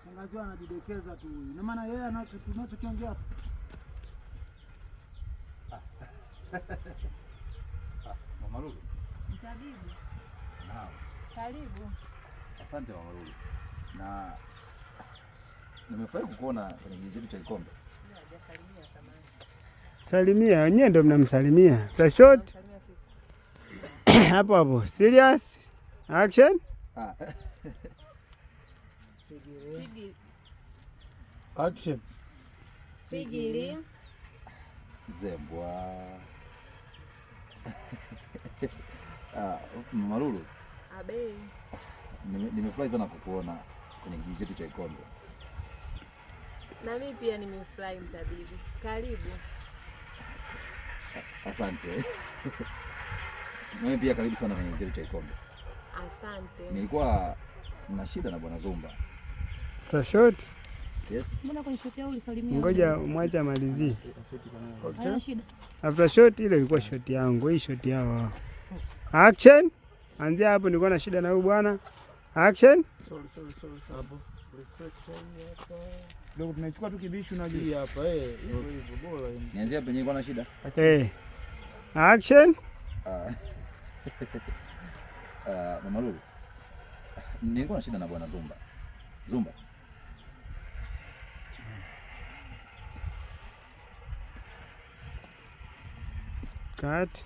Shangazi anadidekeza tu. Ina maana yeye tunachokiongea hapa. Mama Lulu. Mtabibu. Naam. Karibu. Asante Mama Lulu. Na nimefurahi kukuona kwenye kijiji chetu cha Ikombe. Hajasalimia samani. Salimia, wenyewe ndio mnamsalimia. The shot. Hapo hapo. Serious. Action. Figili. Action. Figili. Zembwa. Mama Lulu. Abe. Nimefurahi sana kukuona kwenye kijiji chetu cha Ikombe. Na mimi pia nimefurahi mtabibu. Karibu. Asante. Mimi pia karibu sana kwenye kijiji chetu cha Ikombe. Asante. Nilikuwa na shida na Bwana Zumba. The shot. Yes. Mbona kwenye shoti yao ulisalimia? Ngoja mwache amalizie. Haina shida. After shot ile ilikuwa shot yangu, hii shot yao. Action. Anzia hapo, nilikuwa na shida na huyu bwana. Action. Hapo. Reflection hapa. Ndio tunachukua tu kibishu na hii hapa hivyo bora. Nianzia penye nilikuwa na shida. Action. Mama Lulu. Nilikuwa na shida na Bwana Zumba. Zumba. Cut.